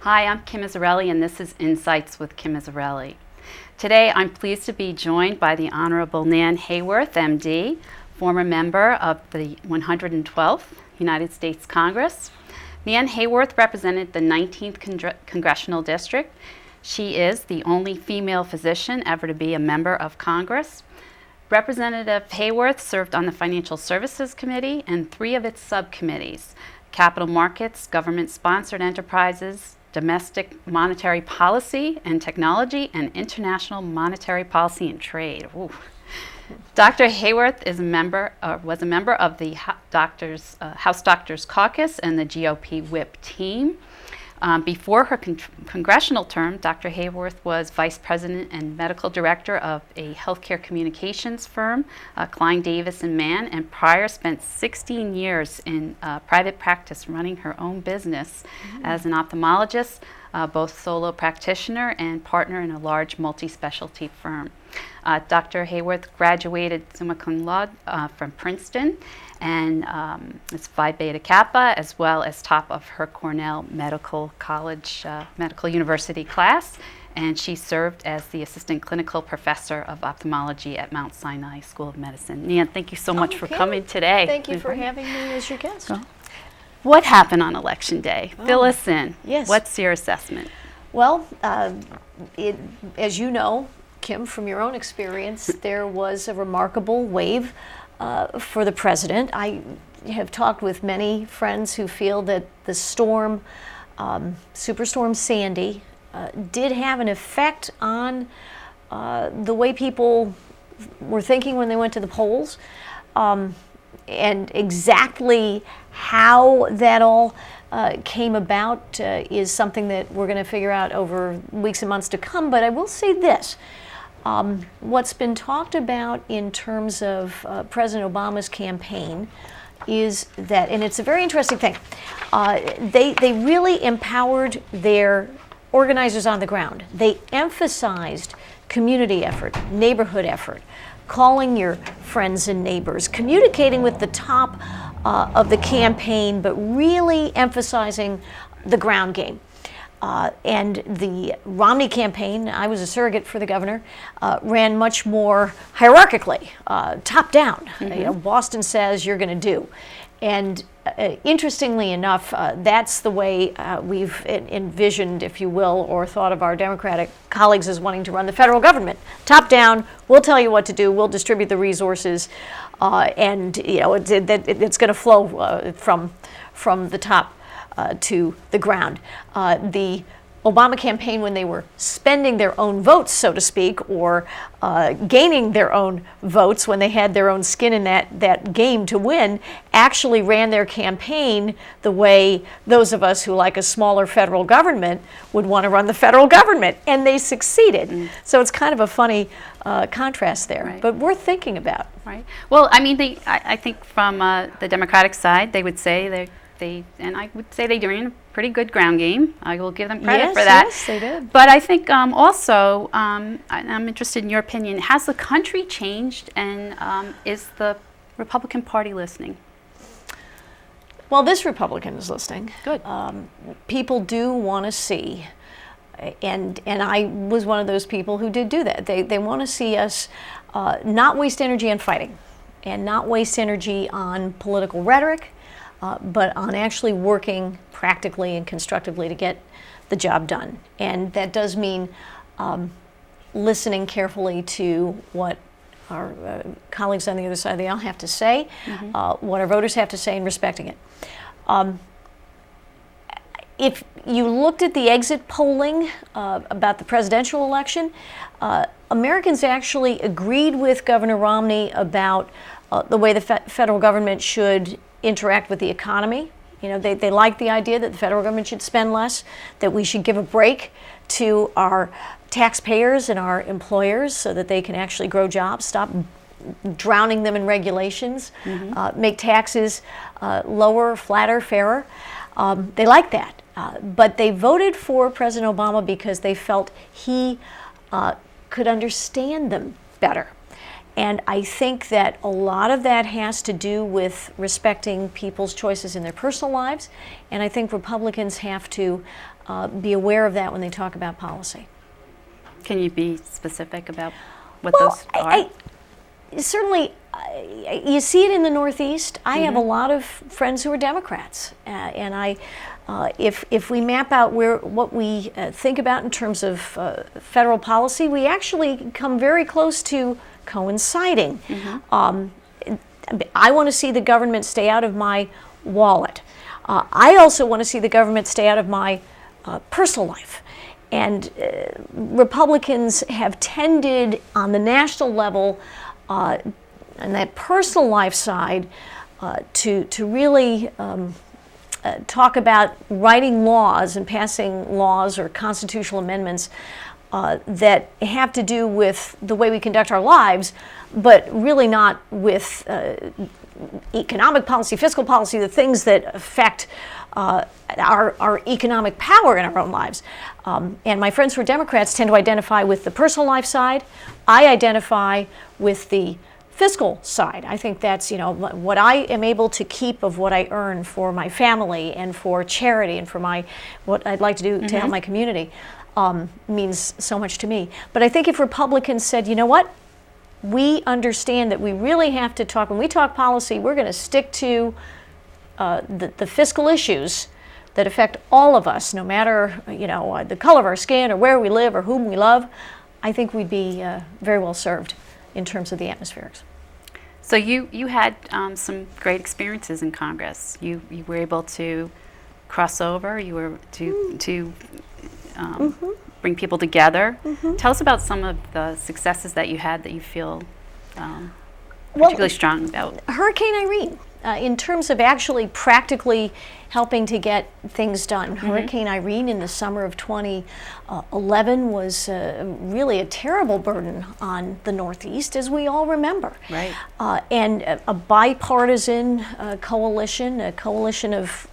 Hi, I'm Kim Izzarelli, and this is Insights with Kim Izzarelli. Today, I'm pleased to be joined by the Honorable Nan Hayworth, MD, former member of the 112th United States Congress. Nan Hayworth represented the 19th Congressional District. She is the only female physician ever to be a member of Congress. Representative Hayworth served on the Financial Services Committee and 3 of its subcommittees: Capital Markets, Government-Sponsored Enterprises, Domestic Monetary Policy and Technology, and International Monetary Policy and Trade. Ooh. Dr. Hayworth was a member of the House Doctors Caucus and the GOP whip team. Before her congressional term, Dr. Hayworth was vice president and medical director of a healthcare communications firm, Klein Davis and Mann, and prior spent 16 years in private practice running her own business as an ophthalmologist, both solo practitioner and partner in a large multi-specialty firm. Dr. Hayworth graduated summa cum laude from Princeton and is Phi Beta Kappa, as well as top of her Cornell Medical College, Medical University class, and she served as the assistant clinical professor of ophthalmology at Mount Sinai School of Medicine. Nan, thank you so much for coming today. Thank you for having me as your guest. What happened on Election Day? Fill us in. Yes. What's your assessment? Well, as you know, Kim, from your own experience, there was a remarkable wave for the president. I have talked with many friends who feel that the storm, Superstorm Sandy, did have an effect on the way people were thinking when they went to the polls, and exactly how that all came about is something that we're going to figure out over weeks and months to come. But I will say this. What's been talked about in terms of President Obama's campaign is that, and it's a very interesting thing, they really empowered their organizers on the ground. They emphasized community effort, neighborhood effort, calling your friends and neighbors, communicating with the top of the campaign, but really emphasizing the ground game. And the Romney campaign, I was a surrogate for the governor, ran much more hierarchically, top down. You know, Boston says you're going to do. And interestingly enough, that's the way we've envisioned, if you will, or thought of our Democratic colleagues as wanting to run the federal government. Top down, we'll tell you what to do, we'll distribute the resources, and you know it's going to flow from the top to the ground. The Obama campaign, when they were spending their own votes, so to speak, or gaining their own votes when they had their own skin in that game to win, actually ran their campaign the way those of us who like a smaller federal government would want to run the federal government, and they succeeded. So it's kind of a funny contrast there, but worth thinking about. Right. Well, I mean, I think from the Democratic side, they would say and I would say they ran a pretty good ground game. I will give them credit for that. Yes, they did. But I think also, I'm interested in your opinion, has the country changed, and is the Republican Party listening? Well, this Republican is listening. Good. People do want to see, and I was one of those people who did do that. They want to see us not waste energy on fighting, and not waste energy on political rhetoric, but on actually working practically and constructively to get the job done. And that does mean listening carefully to what our colleagues on the other side of the aisle have to say, what our voters have to say, and respecting it. If you looked at the exit polling about the presidential election, Americans actually agreed with Governor Romney about the way the federal government should interact with the economy. You know, they like the idea that the federal government should spend less, that we should give a break to our taxpayers and our employers so that they can actually grow jobs, stop drowning them in regulations, make taxes lower, flatter, fairer. They like that. But they voted for President Obama because they felt he could understand them better. And I think that a lot of that has to do with respecting people's choices in their personal lives, and I think Republicans have to be aware of that when they talk about policy. Can you be specific about what those are? Certainly, you see it in the Northeast. I have a lot of friends who are Democrats, and if we map out what we think about in terms of federal policy, we actually come very close to coinciding. I want to see the government stay out of my wallet. I also want to see the government stay out of my personal life. And Republicans have tended on the national level, on that personal life side, to really talk about writing laws and passing laws or constitutional amendments that have to do with the way we conduct our lives, but really not with economic policy, fiscal policy, the things that affect our economic power in our own lives. And my friends who are Democrats tend to identify with the personal life side. I identify with the fiscal side. I think that's, what I am able to keep of what I earn for my family and for charity and for what I'd like to do to help my community means so much to me. But I think if Republicans said, you know what, we understand that we really have to talk, when we talk policy, we're going to stick to the fiscal issues that affect all of us, no matter the color of our skin or where we live or whom we love, I think we'd be very well served in terms of the atmospherics. So you had some great experiences in Congress. You were able to cross over. You were to bring people together. Tell us about some of the successes that you had that you feel particularly strong about. Hurricane Irene. In terms of actually practically helping to get things done. Hurricane Irene in the summer of 2011 was really a terrible burden on the Northeast, as we all remember. Right. And a bipartisan coalition, a coalition of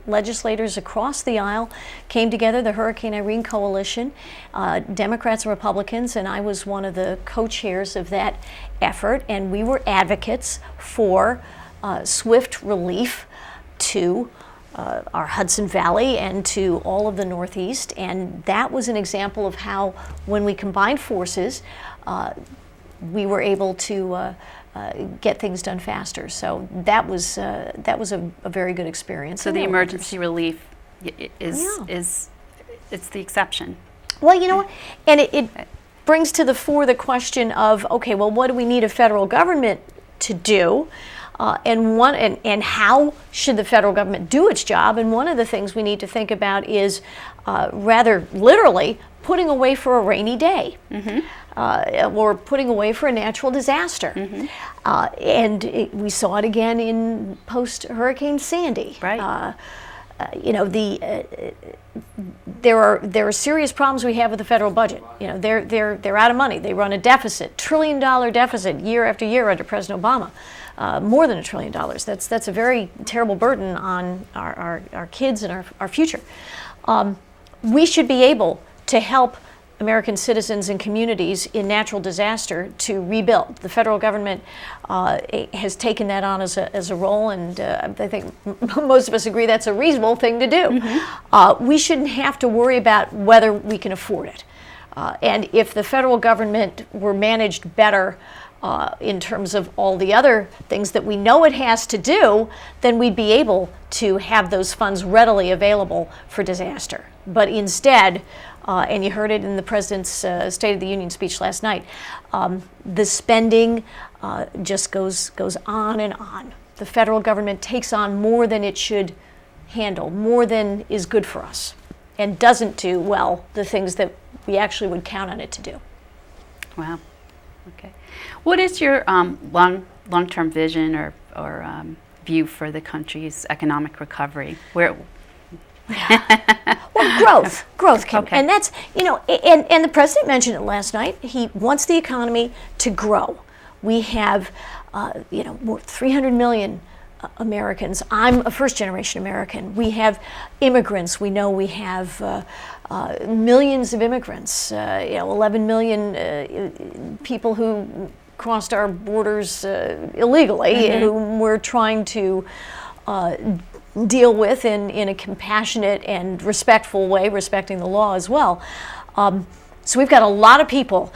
legislators across the aisle came together, the Hurricane Irene Coalition, Democrats and Republicans, and I was one of the co-chairs of that effort, and we were advocates for swift relief to our Hudson Valley and to all of the Northeast, and that was an example of how, when we combined forces, we were able to get things done faster. So that was a very good experience. So the emergency relief is it's the exception. Well, you know what, and it brings to the fore the question of, okay, well, what do we need a federal government to do? And how should the federal government do its job? And one of the things we need to think about is rather literally putting away for a rainy day, or putting away for a natural disaster. We saw it again in post-Hurricane Sandy. Right. There are serious problems we have with the federal budget. They're out of money. They run a deficit, $1 trillion deficit year after year under President Obama. More than $1 trillion. That's a very terrible burden on our kids and our future. We should be able to help American citizens and communities in natural disaster to rebuild. The federal government has taken that on as a role, and I think most of us agree that's a reasonable thing to do. We shouldn't have to worry about whether we can afford it. And if the federal government were managed better in terms of all the other things that we know it has to do, then we'd be able to have those funds readily available for disaster. But instead, and you heard it in the President's State of the Union speech last night, the spending just goes on and on. The federal government takes on more than it should handle, more than is good for us, and doesn't do, well, the things that we actually would count on it to do. Wow. Okay. What is your long-term vision or view for the country's economic recovery? Well, growth, Kim. Okay. And that's, and the President mentioned it last night. He wants the economy to grow. We have, more 300 million Americans. I'm a first-generation American. We have immigrants. We know we have millions of immigrants, 11 million people who crossed our borders illegally, whom we're trying to deal with in a compassionate and respectful way, respecting the law as well. So we've got a lot of people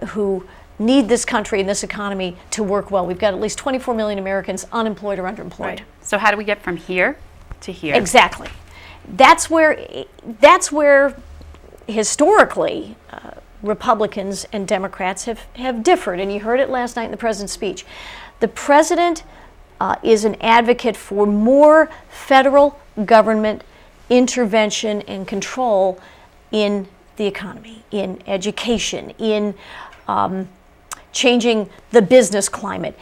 who need this country and this economy to work well. We've got at least 24 million Americans unemployed or underemployed. Right. So how do we get from here to here? Exactly. That's where historically Republicans and Democrats have differed, and you heard it last night in the president's speech. The president is an advocate for more federal government intervention and control in the economy, in education, in changing the business climate.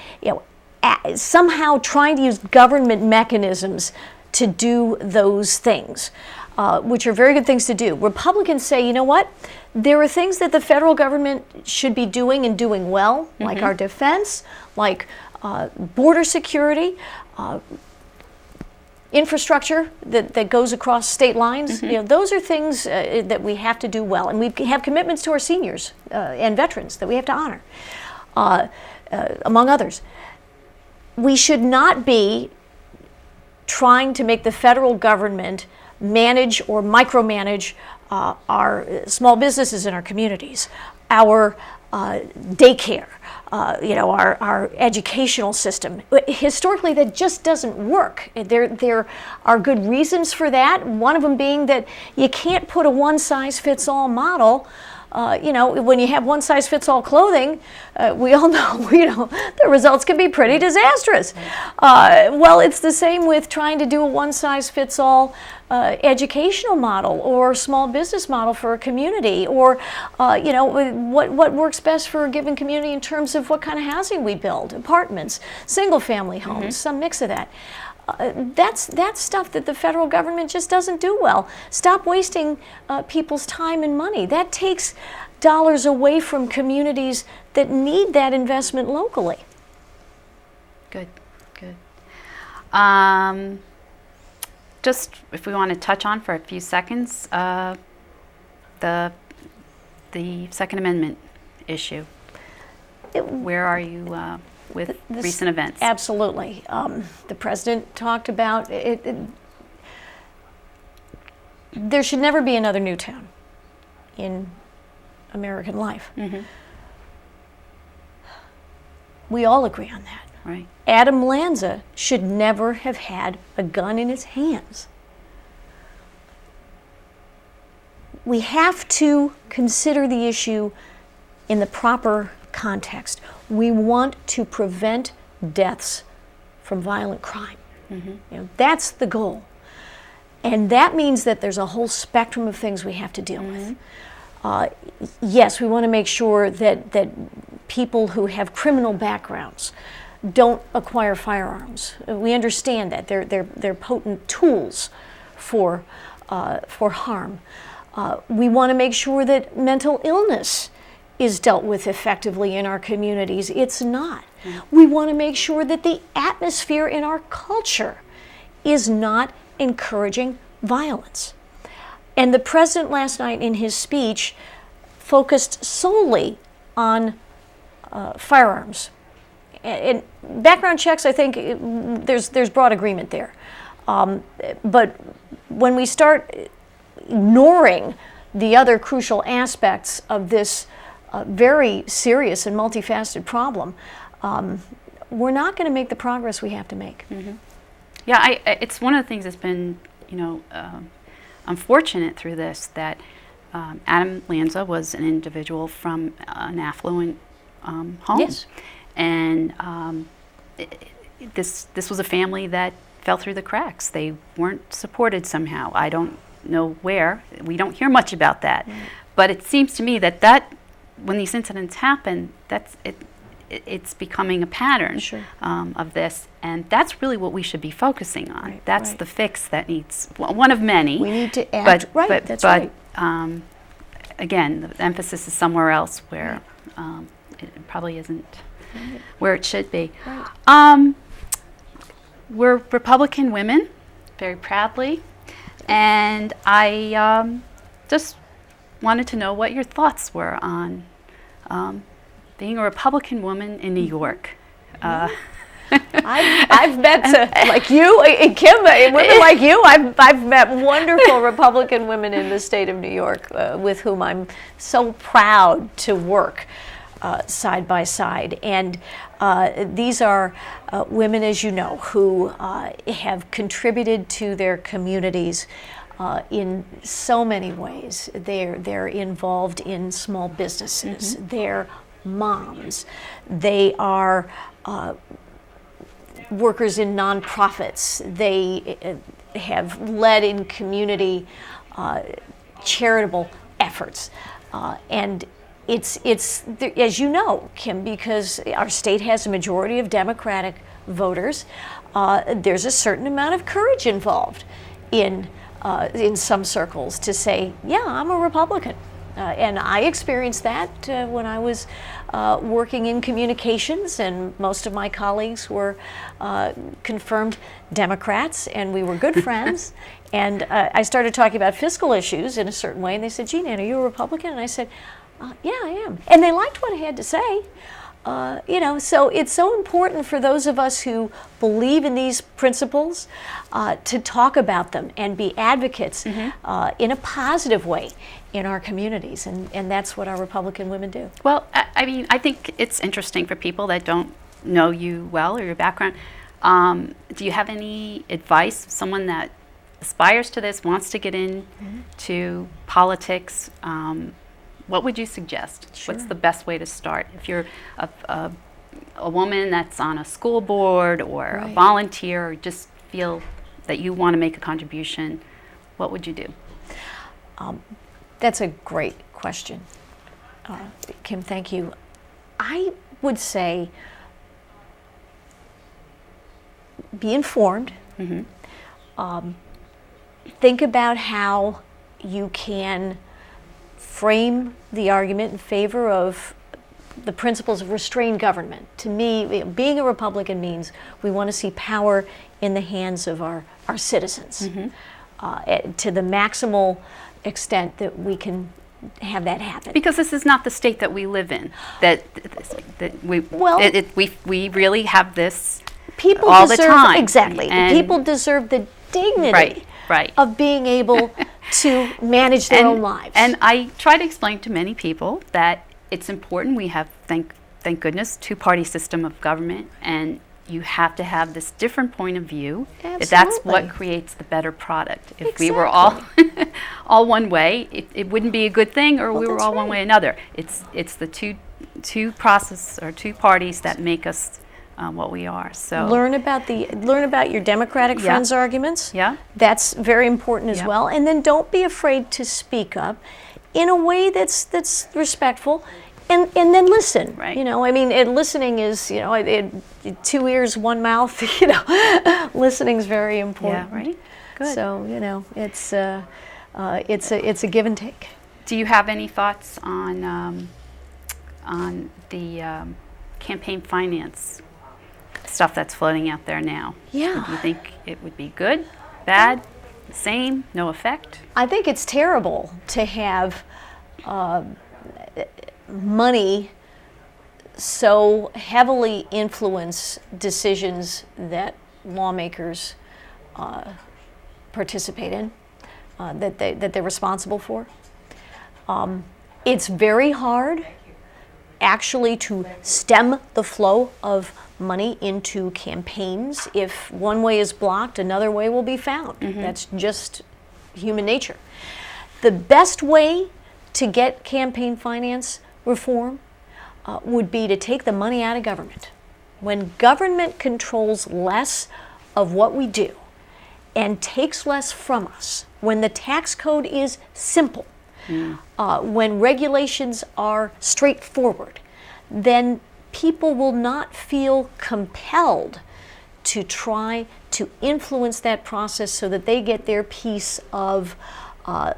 Somehow trying to use government mechanisms to do those things, which are very good things to do. Republicans say, you know what? There are things that the federal government should be doing and doing well, like our defense, like border security, infrastructure that goes across state lines. Those are things that we have to do well, and we have commitments to our seniors and veterans that we have to honor, among others. We should not be trying to make the federal government manage or micromanage our small businesses in our communities, our daycare, our educational system. Historically, that just doesn't work. There are good reasons for that. One of them being that you can't put a one-size-fits-all model. When you have one-size-fits-all clothing, we all know, the results can be pretty disastrous. Well, it's the same with trying to do a one-size-fits-all educational model or small business model for a community, or what works best for a given community in terms of what kind of housing we build, apartments, single-family homes, some mix of that. That's stuff that the federal government just doesn't do well. Stop wasting people's time and money. That takes dollars away from communities that need that investment locally. Good. Just if we want to touch on for a few seconds, the Second Amendment issue. Where are you with recent events? Absolutely. The president talked about it. There should never be another Newtown in American life. We all agree on that. Right. Adam Lanza should never have had a gun in his hands. We have to consider the issue in the proper context. We want to prevent deaths from violent crime. That's the goal. And that means that there's a whole spectrum of things we have to deal with. Yes, we want to make sure that people who have criminal backgrounds don't acquire firearms. We understand that they're potent tools for harm. We want to make sure that mental illness is dealt with effectively in our communities. It's not. We want to make sure that the atmosphere in our culture is not encouraging violence. And the president last night in his speech focused solely on firearms. And background checks, I think there's broad agreement there. But when we start ignoring the other crucial aspects of this very serious and multifaceted problem, we're not going to make the progress we have to make. Yeah, it's one of the things that's been, unfortunate through this, that Adam Lanza was an individual from an affluent home. Yes. And this was a family that fell through the cracks. They weren't supported somehow. I don't know where. We don't hear much about that. But it seems to me that when these incidents happen, it's becoming a pattern of this, and that's really what we should be focusing on. That's the fix that needs, one of many. We need to act. But again, the emphasis is somewhere else where it probably isn't where it should be. We're Republican women, very proudly, and I just wanted to know what your thoughts were on being a Republican woman in New York. I've met like you, Kim, women like you. I've met wonderful Republican women in the state of New York with whom I'm so proud to work side by side. And these are women, as you know, who have contributed to their communities in so many ways. They're involved in small businesses. They're moms. They are workers in nonprofits. They have led in community charitable efforts. And it's as you know, Kim, because our state has a majority of Democratic voters, there's a certain amount of courage involved in some circles to say, yeah, I'm a Republican. And I experienced that when I was working in communications, and most of my colleagues were confirmed Democrats, and we were good friends. And I started talking about fiscal issues in a certain way, and they said, "Gee, Nan, are you a Republican?" And I said, "Yeah, I am." And they liked what I had to say. So it's so important for those of us who believe in these principles to talk about them and be advocates in a positive way in our communities, and that's what our Republican women do. Well, I mean, I think it's interesting for people that don't know you well or your background. Do you have any advice, someone that aspires to this, wants to get into politics? What would you suggest? Sure. What's the best way to start? If you're a woman that's on a school board or a volunteer, or just feel that you want to make a contribution, what would you do? That's a great question. Kim, thank you. I would say be informed. Think about how you can frame the argument in favor of the principles of restrained government. To me, being a Republican means we want to see power in the hands of our citizens to the maximal extent that we can have that happen. Because this is not the state that we live in. That we really have this people all deserve, the time. Exactly. And people deserve the dignity of being able to manage their own lives. And I try to explain to many people that it's important. We have, thank goodness, two-party system of government, and you have to have this different point of view. Absolutely. That's what creates the better product. If we were all all one way, it wouldn't be a good thing, or we were all one way or another. It's the two parties that make us what we are. So learn about your Democratic friends' arguments. Yeah, that's very important as well. And then don't be afraid to speak up in a way that's respectful. And then listen. Right. I mean, listening is, 2 ears, 1 mouth. Listening is very important. Yeah, right. Good. So it's a give and take. Do you have any thoughts on the campaign finance stuff that's floating out there now? Yeah. Do you think it would be good, bad, the same, no effect? I think it's terrible to have money so heavily influence decisions that lawmakers participate in, that they're responsible for. It's very hard actually to stem the flow of money into campaigns. If one way is blocked, another way will be found. That's just human nature. The best way to get campaign finance reform would be to take the money out of government. When government controls less of what we do and takes less from us, when the tax code is simple, when regulations are straightforward, then people will not feel compelled to try to influence that process so that they get their piece of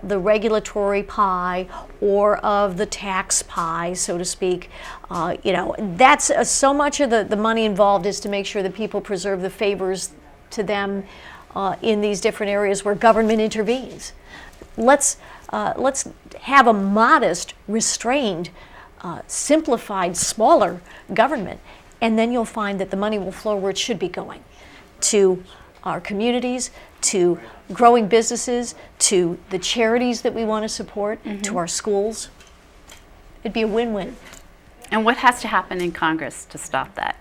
the regulatory pie or of the tax pie, so to speak. That's so much of the money involved is to make sure that people preserve the favors to them in these different areas where government intervenes. Let's have a modest, restrained simplified, smaller government, and then you'll find that the money will flow where it should be going, to our communities, to growing businesses, to the charities that we want to support, to our schools. It'd be a win-win. And what has to happen in Congress to stop that?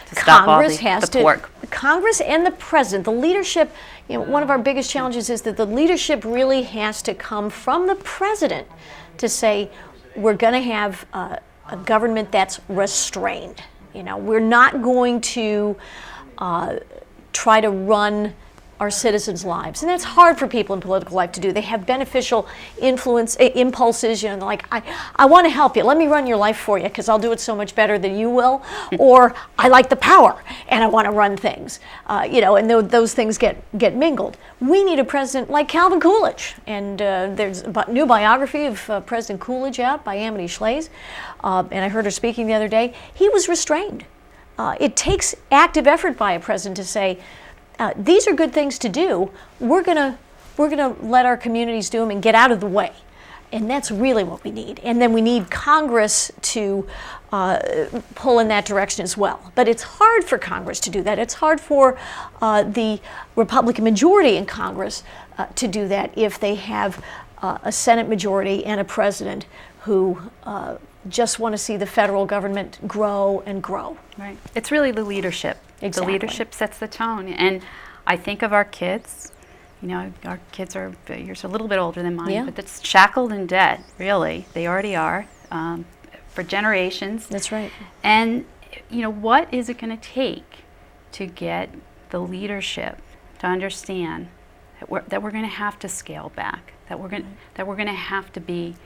To stop Congress all has the to. pork? Congress and the president, the leadership. One of our biggest challenges is that the leadership really has to come from the president to say, we're going to have a government that's restrained. We're not going to try to run our citizens' lives, and that's hard for people in political life to do. They have beneficial impulses, like, I want to help you, let me run your life for you because I'll do it so much better than you will, or I like the power and I want to run things, and those things get mingled. We need a president like Calvin Coolidge, and there's a new biography of President Coolidge out by Amity Shlaes, and I heard her speaking the other day. He was restrained. It takes active effort by a president to say, these are good things to do. We're gonna let our communities do them and get out of the way, and that's really what we need. And then we need Congress to pull in that direction as well. But it's hard for Congress to do that. It's hard for the Republican majority in Congress to do that if they have a Senate majority and a president who just want to see the federal government grow and grow. Right. It's really the leadership. Exactly. The leadership sets the tone. And I think of our kids. Our kids are a little bit older than mine, but it's shackled in debt, really. They already are, for generations. That's right. And, what is it going to take to get the leadership to understand that we're going to have to scale back, that we're going to have to be,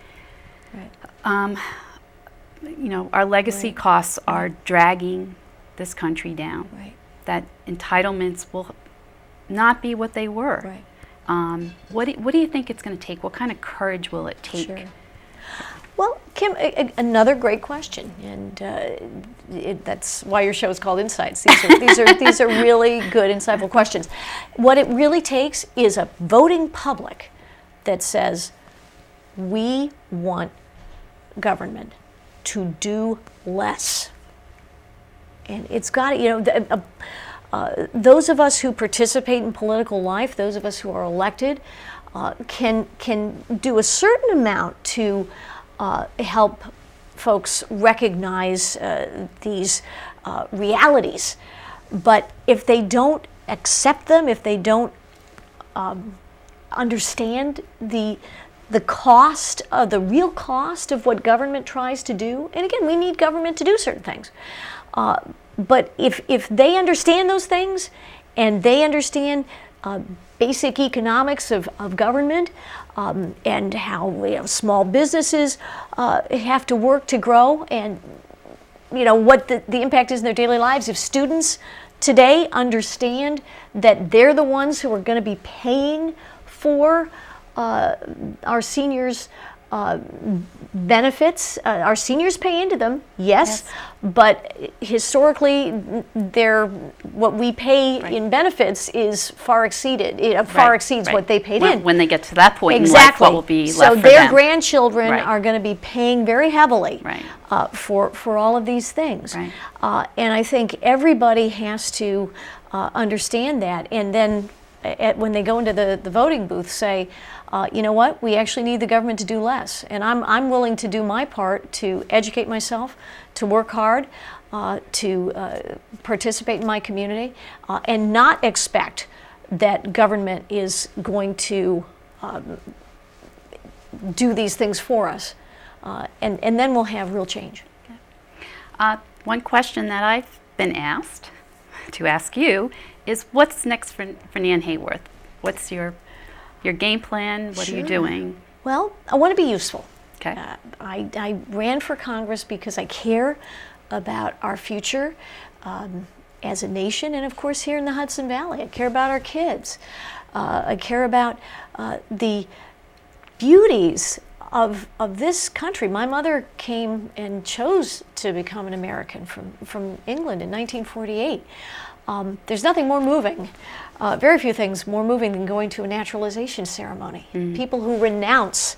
our legacy costs are dragging this country down. Right. That entitlements will not be what they were. Right. What do you think it's going to take? What kind of courage will it take? Sure. Well, Kim, another great question, and that's why your show is called Insights. These are really good, insightful questions. What it really takes is a voting public that says, we want government to do less. And it's got to, those of us who participate in political life, those of us who are elected, can do a certain amount to help folks recognize these realities. But if they don't accept them, if they don't understand the cost, the real cost of what government tries to do, and again, we need government to do certain things. But if they understand those things, and they understand basic economics of government, and how small businesses have to work to grow, and what the impact is in their daily lives, if students today understand that they're the ones who are going to be paying for our seniors' benefits. Our seniors pay into them, yes, but historically, what we pay in benefits is far exceeded. It far exceeds what they paid in. When they get to that point exactly. in life, what will be left so for their them? Grandchildren are going to be paying very heavily for all of these things. Right. And I think everybody has to understand that, and then when they go into the voting booth, say, you know what, we actually need the government to do less. And I'm willing to do my part to educate myself, to work hard, to participate in my community, and not expect that government is going to do these things for us. And then we'll have real change. One question that I've been asked to ask you is, what's next for Nan Hayworth? What's your game plan? What are you doing? Well, I want to be useful. Okay. I ran for Congress because I care about our future as a nation, and of course here in the Hudson Valley. I care about our kids. I care about the beauties of this country. My mother came and chose to become an American from England in 1948. There's nothing more moving, very few things more moving than going to a naturalization ceremony. People who renounce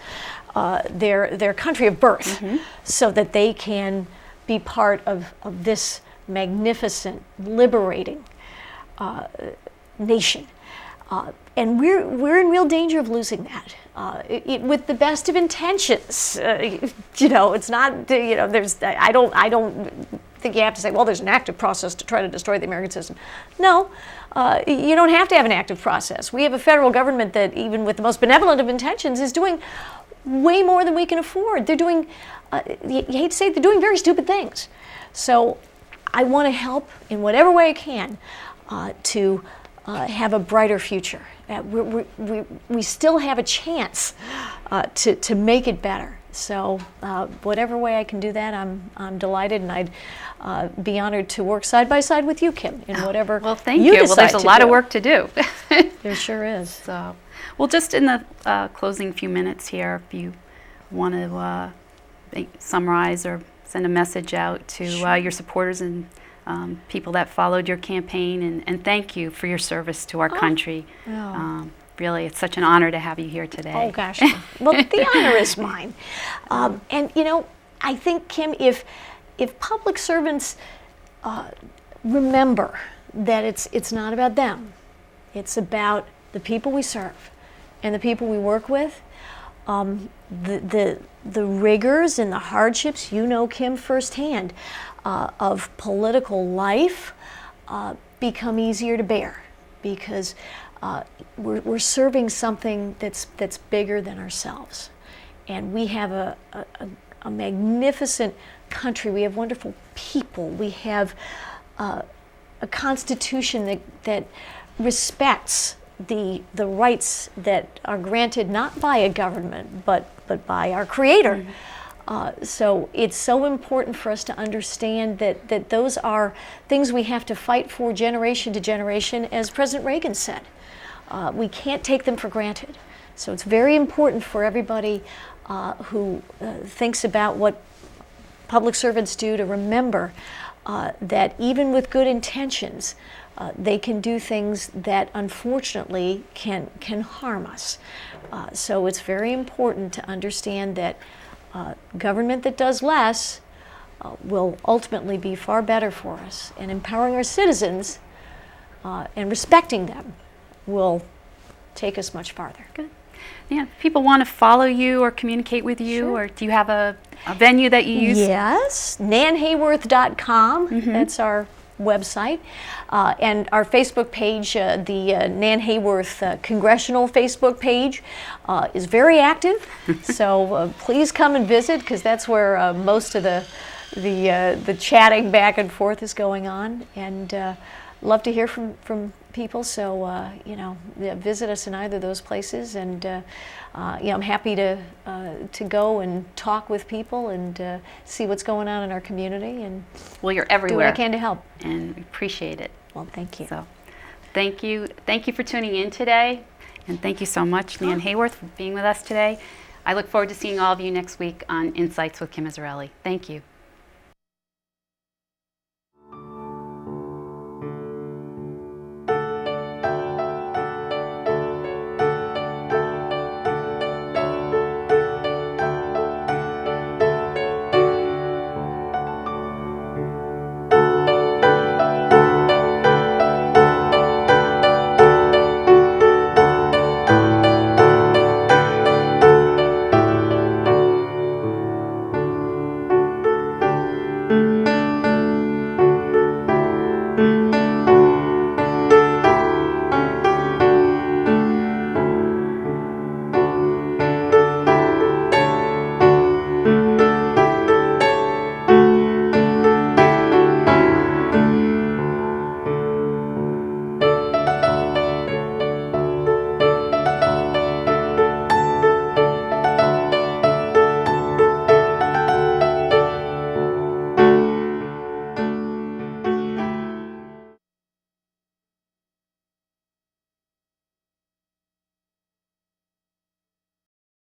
their country of birth so that they can be part of this magnificent, liberating nation. And we're in real danger of losing that. With the best of intentions, it's not. I don't think you have to say, well, there's an active process to try to destroy the American system. No, you don't have to have an active process. We have a federal government that, even with the most benevolent of intentions, is doing way more than we can afford. They're doing. You hate to say it, they're doing very stupid things. So I want to help in whatever way I can to have a brighter future. We still have a chance to make it better. So whatever way I can do that, I'm delighted, and I'd be honored to work side by side with you, Kim, in whatever well, thank you. Well, there's a lot of work to do. There sure is. So, well, just in the closing few minutes here, if you want to summarize or send a message out to your supporters and people that followed your campaign, and thank you for your service to our country. Really, it's such an honor to have you here today. Oh, gosh. Well, the honor is mine. And, I think, Kim, if public servants remember that it's not about them, it's about the people we serve and the people we work with, the rigors and the hardships, Kim, firsthand, of political life become easier to bear, because we're serving something that's bigger than ourselves. And we have a magnificent country. We have wonderful people. We have a constitution that respects the rights that are granted not by a government, but by our Creator. So it's so important for us to understand that those are things we have to fight for generation to generation, as President Reagan said. We can't take them for granted. So it's very important for everybody who thinks about what public servants do to remember that even with good intentions, they can do things that unfortunately can harm us. So it's very important to understand that government that does less will ultimately be far better for us. And empowering our citizens and respecting them will take us much farther. Good. Yeah, if people want to follow you or communicate with you, Sure. or do you have a venue that you use? Yes, nanhayworth.com. That's our website. And our Facebook page, the Nan Hayworth Congressional Facebook page, is very active. So please come and visit, because that's where most of the chatting back and forth is going on. And love to hear from people. So visit us in either of those places, and I'm happy to go and talk with people and see what's going on in our community, and Well, you're everywhere. do what I can to help. And we appreciate it. Well, thank you. So, thank you for tuning in today, and thank you so much, Nan Hayworth, for being with us today. I look forward to seeing all of you next week on Insights with Kim Izzarelli. Thank you.